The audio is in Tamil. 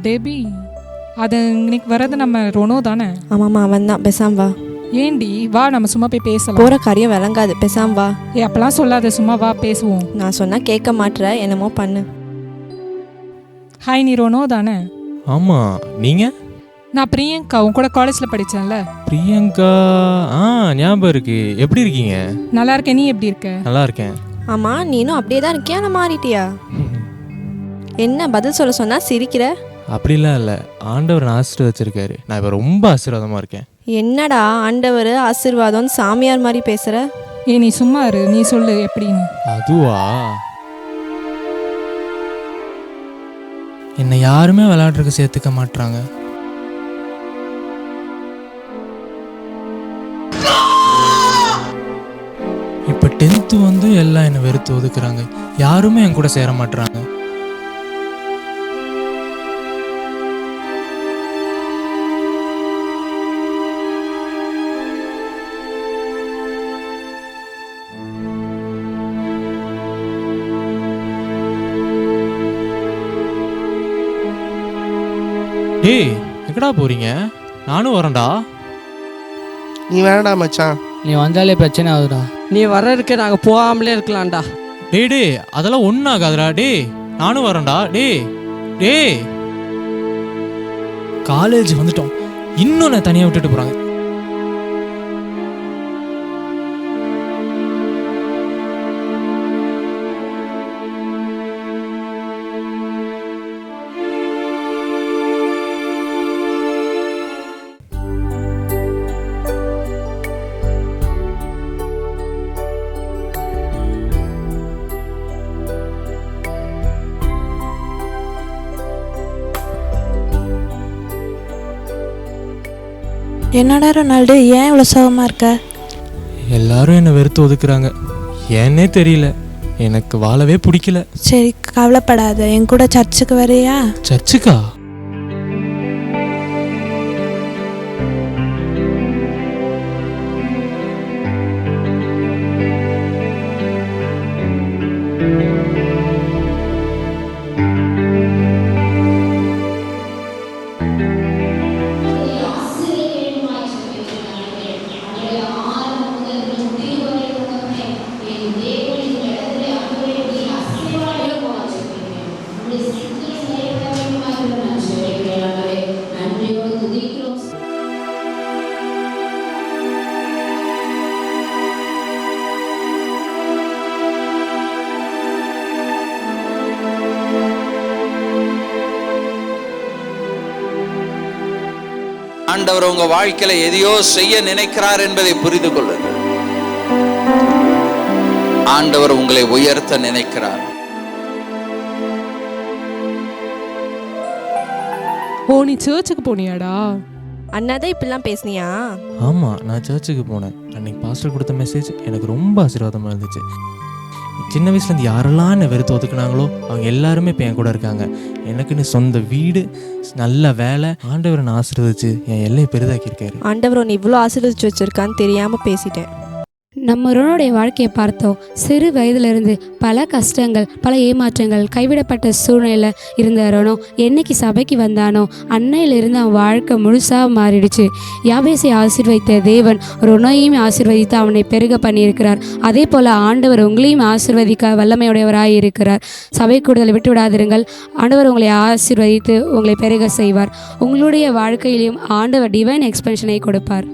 டெபி, அது இன்னைக்கு வர்றது நம்ம ரொனோ தானே? ஆமாம்மா, அவன் தான். பெசாம் வா. ஏண்டி வா, நம்ம சும்மா போய் பேசலாம். போகிற காரியம் விளங்காது, பெசாம் வா. அப்பெல்லாம் சொல்லாத, சும்மா வா பேசுவோம். நான் சொன்னால் கேட்க மாட்டுற, என்னமோ பண்ணு. ஹாய், நீ ரொனோ தானே? ஆமாம், நீங்கள்? நான் பிரியங்கா, உன் கூட காலேஜில் படித்தேன்ல. பிரியங்கா, ஞாபகம் இருக்கு. எப்படி இருக்கீங்க? நல்லா இருக்கேன், நீ எப்படி இருக்க? நல்லா இருக்கேன். ஆமாம், நீனும் அப்படியே தான் இருக்கியா, நான் மாறிட்டியா? என்ன பதில் சொல்ல சொன்னா சிரிக்கிற? அப்படிலாம் இல்லை, ஆண்டவர் ஆசீர்வதிச்சிருக்காரு. நான் இப்போ ரொம்ப ஆசீர்வாதமாக இருக்கேன். என்னடா ஆண்டவர் ஆசீர்வாதம் சாமியார் மாதிரி பேசுகிற? நீ சும்மா இரு, நீ சொல்லு எப்படின்னு. அதுவா, என்னை யாருமே விளையாடுறதுக்கு சேர்த்துக்க மாட்றாங்க. இப்போ 10th வந்து எல்லாம் என்னை வெறுத்து ஒதுக்குறாங்க. யாருமே என் கூட சேர மாட்றாங்க. டேய், எங்கடா போறீங்க? நானும் வரேன்டா. நீ வேணடா மச்சான், நீ வந்தாலே பிரச்சனை ஆகுதுடா. நீ வர்றதுக்கு நாங்கள் போகாமலே இருக்கலாம்டா. டேய், அதெல்லாம் ஒன்றும் ஆகாதுடா. டேய், நானும் வரேன்டா. டேய், காலேஜ் வந்துட்டோம், இன்னும் நான் தனியாக விட்டுட்டு போகிறாங்க. என்னடா ரொனால்டு, ஏன் இவ்வளோ சோகமாக இருக்க? எல்லாரும் என்னை வெறுத்து ஒதுக்குறாங்க. ஏன்னே தெரியல, எனக்கு வாழவே பிடிக்கல. சரி, கவலைப்படாத, என் கூட சர்ச்சுக்கு வரியா? சர்ச்சுக்கா? ஆண்டவர் உங்க வாழ்க்கையில எதையோ செய்ய நினைக்கிறார் என்பதை புரிந்து கொள்ளுங்கள். ஆண்டவர் உங்களை உயர்த்த நினைக்கிறார். ஓ, நீ சர்ச்சுக்கு போனியாடா? அண்ணாதான் இப்படிலாம் பேசுனியா? ஆமாம், நான் சர்ச்சுக்கு போனேன். அன்னைக்கு பாஸ்டர் கொடுத்த மெசேஜ் எனக்கு ரொம்ப ஆசீர்வாதமாக இருந்துச்சு. சின்ன வயசுலேருந்து யாரெல்லாம் என்னை வெறுத்து ஒதுக்குனாங்களோ அவங்க எல்லாருமே இப்போ என் கூட இருக்காங்க. எனக்குன்னு சொந்த வீடு, நல்ல வேலை, ஆண்டவரை நான் ஆசீர்வதிச்சு என் எல்லையை பெரிதாக்கியிருக்காரு. ஆண்டவர் உன்னை இவ்வளோ ஆசீர்வதிச்சு வச்சிருக்கான்னு தெரியாமல் பேசிட்டேன். நம்ம ரொனோடைய வாழ்க்கையை பார்த்தோம். சிறு வயதிலிருந்து பல கஷ்டங்கள், பல ஏமாற்றங்கள், கைவிடப்பட்ட சூழ்நிலையில் இருந்த ரொனோ என்னைக்கு சபைக்கு வந்தானோ அன்னையிலிருந்து அவன் வாழ்க்கை முழுசாக மாறிடுச்சு. யாபேசை ஆசீர்வதித்த தேவன் ரொனோயையும் ஆசீர்வதித்து அவனை பெருக பண்ணியிருக்கிறார். அதே போல் ஆண்டவர் உங்களையும் ஆசீர்வதிக்க வல்லமையுடையவராக இருக்கிறார். சபை கூடுதலை விட்டு விடாதிருங்கள். ஆண்டவர் உங்களை ஆசீர்வதித்து உங்களை பெருக செய்வார். உங்களுடைய வாழ்க்கையிலும் ஆண்டவர் டிவைன் எக்ஸ்பென்ஷனை கொடுப்பார்.